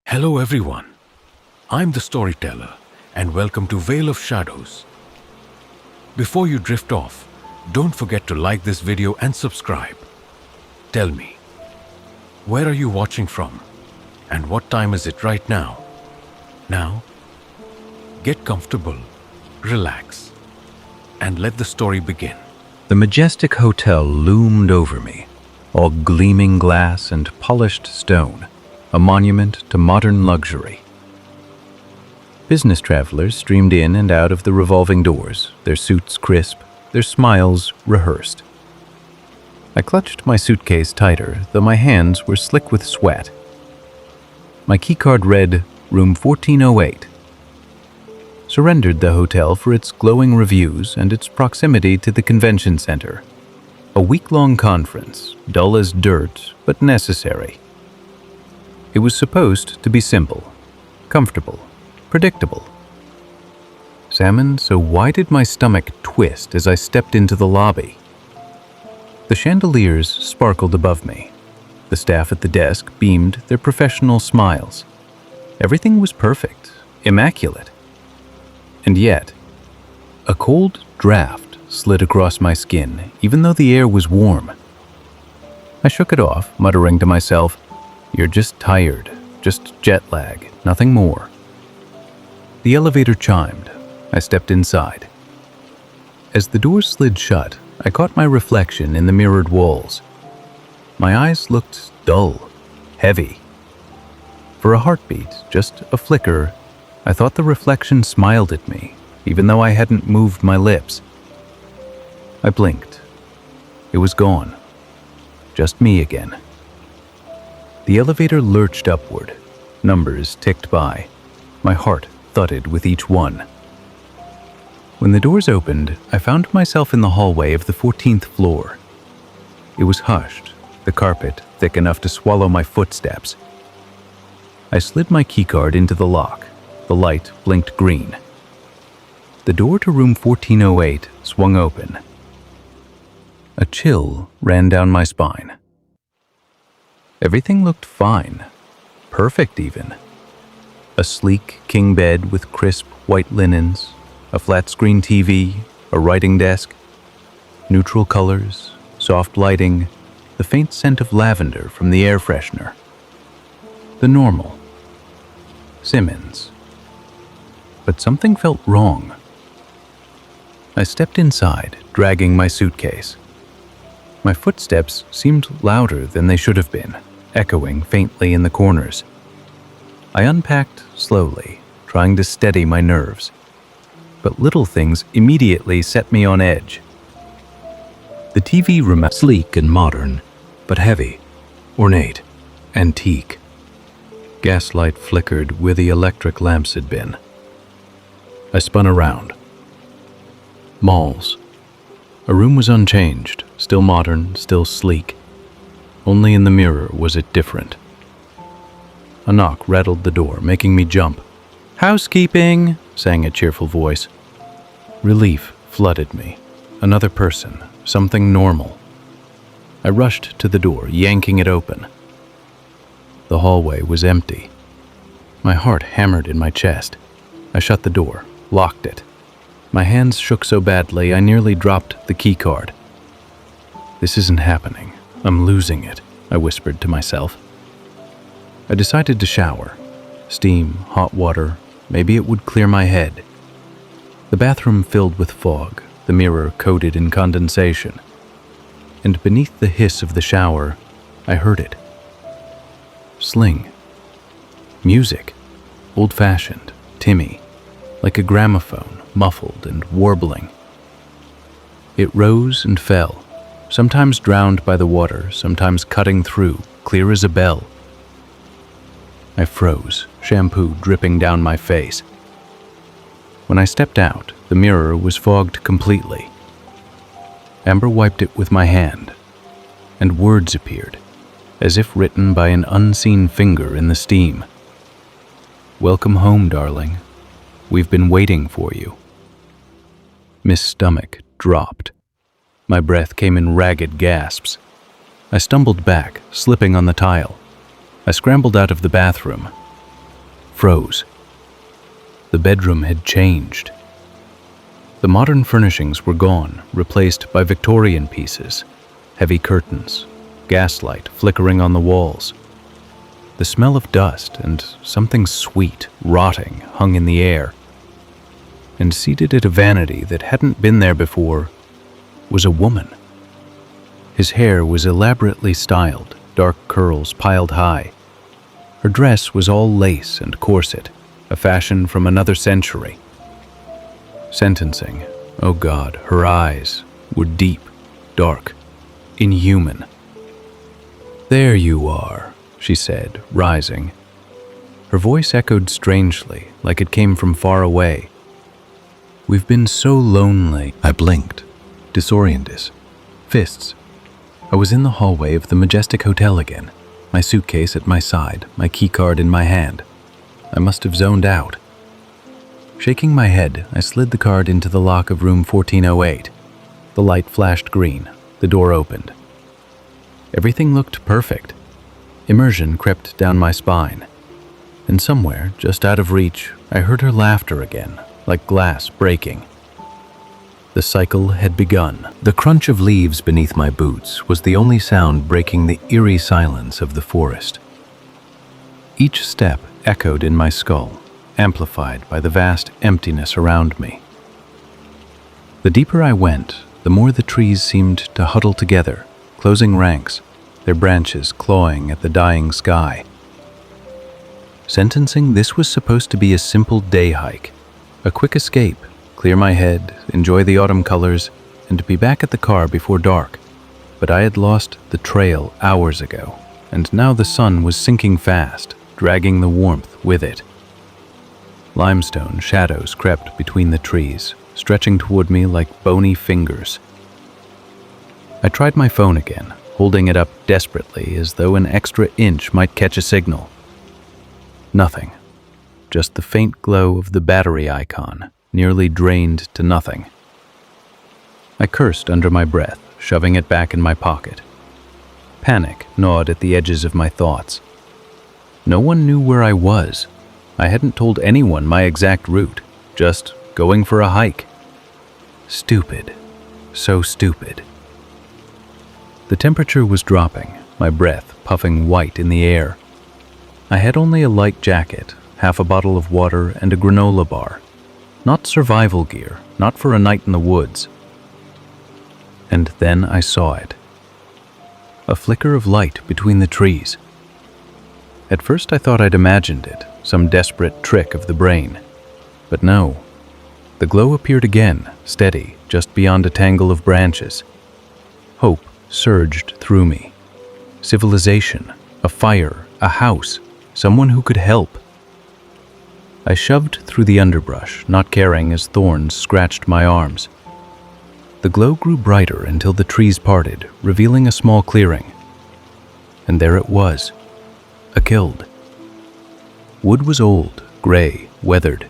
Hello, everyone. I'm the storyteller, and welcome to Veil of Shadows. Before you drift off, don't forget to like this video and subscribe. Tell me, where are you watching from? And what time is it right now? Now, get comfortable, relax, and let the story begin. The majestic hotel loomed over me, all gleaming glass and polished stone, a monument to modern luxury. Business travelers streamed in and out of the revolving doors, their suits crisp, their smiles rehearsed. I clutched my suitcase tighter, though my hands were slick with sweat. My keycard read, Room 1408. Surrendered the hotel for its glowing reviews and its proximity to the convention center. A week-long conference, dull as dirt, but necessary. It was supposed to be simple, comfortable, predictable. Salmon, so why did my stomach twist as I stepped into the lobby? The chandeliers sparkled above me. The staff at the desk beamed their professional smiles. Everything was perfect, immaculate. And yet, a cold draft slid across my skin, even though the air was warm. I shook it off, muttering to myself, "You're just tired, just jet lag, nothing more." The elevator chimed. I stepped inside. As the door slid shut, I caught my reflection in the mirrored walls. My eyes looked dull, heavy. For a heartbeat, just a flicker, I thought the reflection smiled at me, even though I hadn't moved my lips. I blinked. It was gone. Just me again. The elevator lurched upward. Numbers ticked by. My heart thudded with each one. When the doors opened, I found myself in the hallway of the 14th floor. It was hushed, the carpet thick enough to swallow my footsteps. I slid my keycard into the lock. The light blinked green. The door to room 1408 swung open. A chill ran down my spine. Everything looked fine, perfect even. A sleek king bed with crisp white linens, a flat-screen TV, a writing desk, neutral colors, soft lighting, the faint scent of lavender from the air freshener. The normal. Simmons. But something felt wrong. I stepped inside, dragging my suitcase. My footsteps seemed louder than they should have been, echoing faintly in the corners. I unpacked slowly, trying to steady my nerves. But little things immediately set me on edge. The TV room was sleek and modern, but heavy, ornate, antique. Gaslight flickered where the electric lamps had been. I spun around. Malls. A room was unchanged, still modern, still sleek. Only in the mirror was it different. A knock rattled the door, making me jump. "Housekeeping," sang a cheerful voice. Relief flooded me. Another person, something normal. I rushed to the door, yanking it open. The hallway was empty. My heart hammered in my chest. I shut the door, locked it. My hands shook so badly I nearly dropped the keycard. "This isn't happening. I'm losing it," I whispered to myself. I decided to shower. Steam, hot water, maybe it would clear my head. The bathroom filled with fog, the mirror coated in condensation. And beneath the hiss of the shower, I heard it. Sling. Music. Old-fashioned, Timmy, like a gramophone, muffled and warbling. It rose and fell, sometimes drowned by the water, sometimes cutting through, clear as a bell. I froze, shampoo dripping down my face. When I stepped out, the mirror was fogged completely. Amber wiped it with my hand, and words appeared, as if written by an unseen finger in the steam. "Welcome home, darling. We've been waiting for you." Miss Stomach dropped. My breath came in ragged gasps. I stumbled back, slipping on the tile. I scrambled out of the bathroom. froze. The bedroom had changed. The modern furnishings were gone, replaced by Victorian pieces, heavy curtains, gaslight flickering on the walls. The smell of dust and something sweet, rotting, hung in the air. And seated at a vanity that hadn't been there before was a woman. His hair was elaborately styled, dark curls piled high. Her dress was all lace and corset, a fashion from another century. Sentencing, oh God, her eyes were deep, dark, inhuman. "There you are," she said, rising. Her voice echoed strangely, like it came from far away. "We've been so lonely." I blinked, disoriented. Fists. I was in the hallway of the Majestic Hotel again, my suitcase at my side, my keycard in my hand. I must have zoned out. Shaking my head, I slid the card into the lock of room 1408. The light flashed green. The door opened. Everything looked perfect. Immersion crept down my spine. And somewhere, just out of reach, I heard her laughter again, like glass breaking. The cycle had begun. The crunch of leaves beneath my boots was the only sound breaking the eerie silence of the forest. Each step echoed in my skull, amplified by the vast emptiness around me. The deeper I went, the more the trees seemed to huddle together, closing ranks, their branches clawing at the dying sky. Sentencing, this was supposed to be a simple day hike, a quick escape, clear my head, enjoy the autumn colors, and to be back at the car before dark. But I had lost the trail hours ago, and now the sun was sinking fast, dragging the warmth with it. Limestone shadows crept between the trees, stretching toward me like bony fingers. I tried my phone again, holding it up desperately as though an extra inch might catch a signal. Nothing. Just the faint glow of the battery icon, nearly drained to nothing. I cursed under my breath, shoving it back in my pocket. Panic gnawed at the edges of my thoughts. No one knew where I was. I hadn't told anyone my exact route, just going for a hike. Stupid. So stupid. The temperature was dropping, my breath puffing white in the air. I had only a light jacket, half a bottle of water, and a granola bar. Not survival gear, not for a night in the woods. And then I saw it. A flicker of light between the trees. At first I thought I'd imagined it, some desperate trick of the brain. But no. The glow appeared again, steady, just beyond a tangle of branches. Hope surged through me. Civilization, a fire, a house, someone who could help. I shoved through the underbrush, not caring as thorns scratched my arms. The glow grew brighter until the trees parted, revealing a small clearing. And there it was, a kiln. Wood was old, gray, weathered.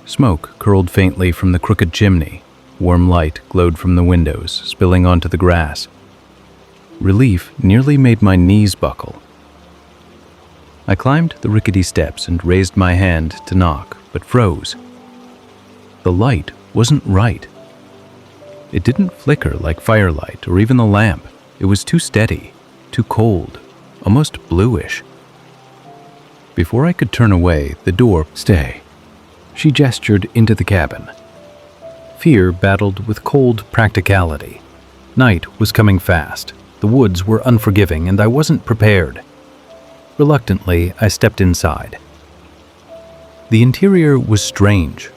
Smoke curled faintly from the crooked chimney. Warm light glowed from the windows, spilling onto the grass. Relief nearly made my knees buckle. I climbed the rickety steps and raised my hand to knock, but froze. The light wasn't right. It didn't flicker like firelight or even the lamp. It was too steady, too cold, almost bluish. Before I could turn away, the door, "Stay." She gestured into the cabin. Fear battled with cold practicality. Night was coming fast. The woods were unforgiving, and I wasn't prepared. Reluctantly, I stepped inside. The interior was strange.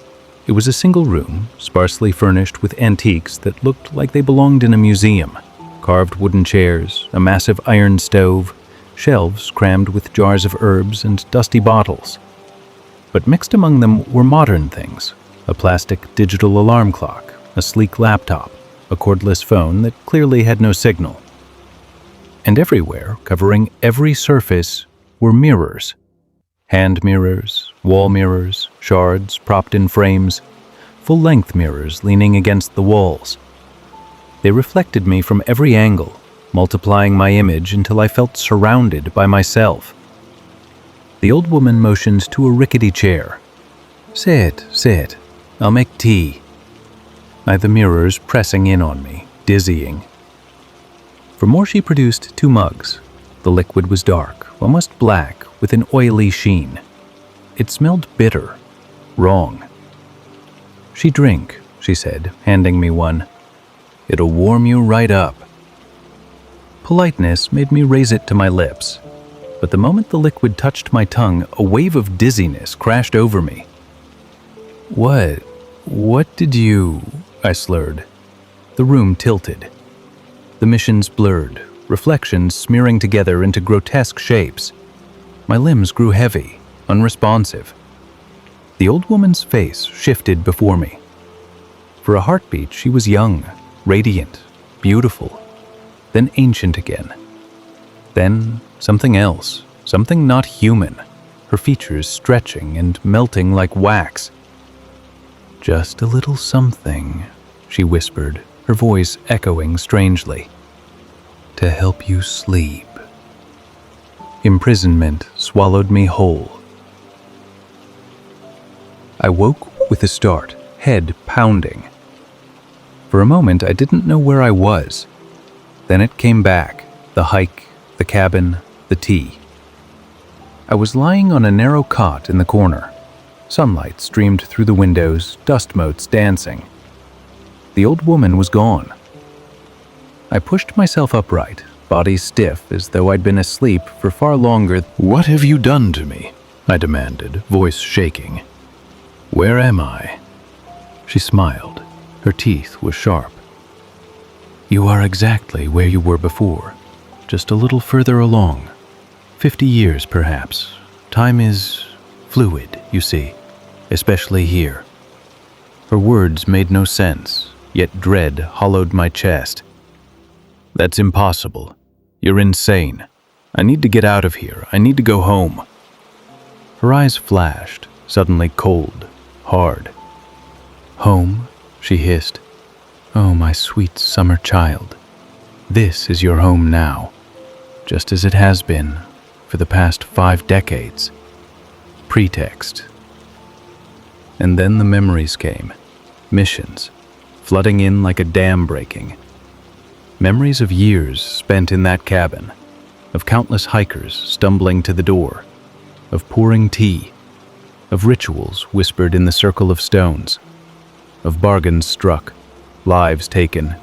It was a single room, sparsely furnished with antiques that looked like they belonged in a museum. Carved wooden chairs, a massive iron stove, shelves crammed with jars of herbs and dusty bottles. But mixed among them were modern things: a plastic digital alarm clock, a sleek laptop, a cordless phone that clearly had no signal. And everywhere, covering every surface, were mirrors. Hand mirrors, wall mirrors, shards propped in frames, full-length mirrors leaning against the walls. They reflected me from every angle, multiplying my image until I felt surrounded by myself. The old woman motioned to a rickety chair. Sit, sit. I'll make tea. The mirrors pressing in on me, dizzying. For more she produced 2 mugs. The liquid was dark, almost black, with an oily sheen. It smelled bitter, wrong. She drink, she said, handing me one. It'll warm you right up. Politeness made me raise it to my lips, but the moment the liquid touched my tongue, a wave of dizziness crashed over me. What did you... I slurred. The room tilted. The missions blurred, reflections smearing together into grotesque shapes. My limbs grew heavy, unresponsive. The old woman's face shifted before me. For a heartbeat, she was young, radiant, beautiful, then ancient again. Then something else, something not human, her features stretching and melting like wax. Just a little something, she whispered, her voice echoing strangely. To help you sleep. Imprisonment swallowed me whole. I woke with a start, head pounding. For a moment, I didn't know where I was. Then it came back, the hike, the cabin, the tea. I was lying on a narrow cot in the corner. Sunlight streamed through the windows, dust motes dancing. The old woman was gone. I pushed myself upright, body stiff as though I'd been asleep for far longer. What have you done to me? I demanded, voice shaking. Where am I? She smiled. Her teeth were sharp. You are exactly where you were before, just a little further along. 50 years, perhaps. Time is fluid, you see, especially here. Her words made no sense, yet dread hollowed my chest. That's impossible. You're insane. I need to get out of here. I need to go home. Her eyes flashed, suddenly cold, hard. Home? She hissed. Oh, my sweet summer child. This is your home now, just as it has been for the past 5 decades. Pretext. And then the memories came. Missions, flooding in like a dam breaking. Memories of years spent in that cabin, of countless hikers stumbling to the door, of pouring tea, of rituals whispered in the circle of stones, of bargains struck, lives taken,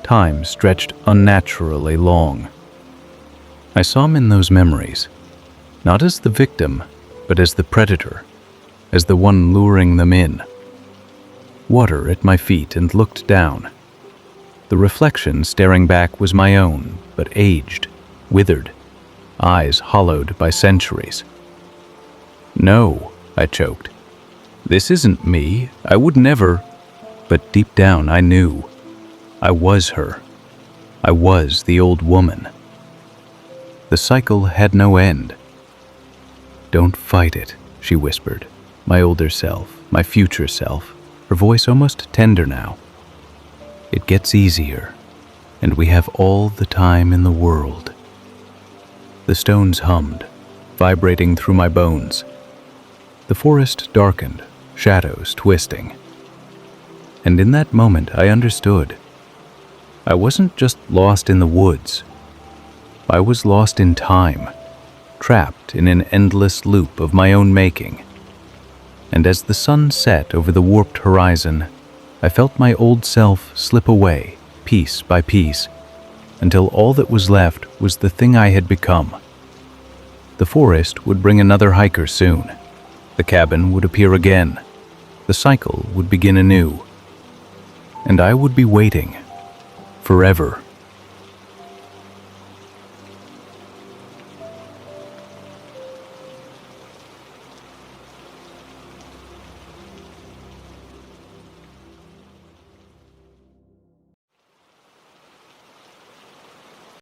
time stretched unnaturally long. I saw him in those memories, not as the victim, but as the predator, as the one luring them in. Water at my feet and looked down. The reflection staring back was my own, but aged, withered, eyes hollowed by centuries. No, I choked. This isn't me. I would never... But deep down I knew. I was her. I was the old woman. The cycle had no end. Don't fight it, she whispered. My older self, my future self, her voice almost tender now. It gets easier, and we have all the time in the world. The stones hummed, vibrating through my bones. The forest darkened, shadows twisting. And in that moment I understood. I wasn't just lost in the woods. I was lost in time, trapped in an endless loop of my own making. And as the sun set over the warped horizon, I felt my old self slip away, piece by piece, until all that was left was the thing I had become. The forest would bring another hiker soon. The cabin would appear again. The cycle would begin anew. And I would be waiting, forever.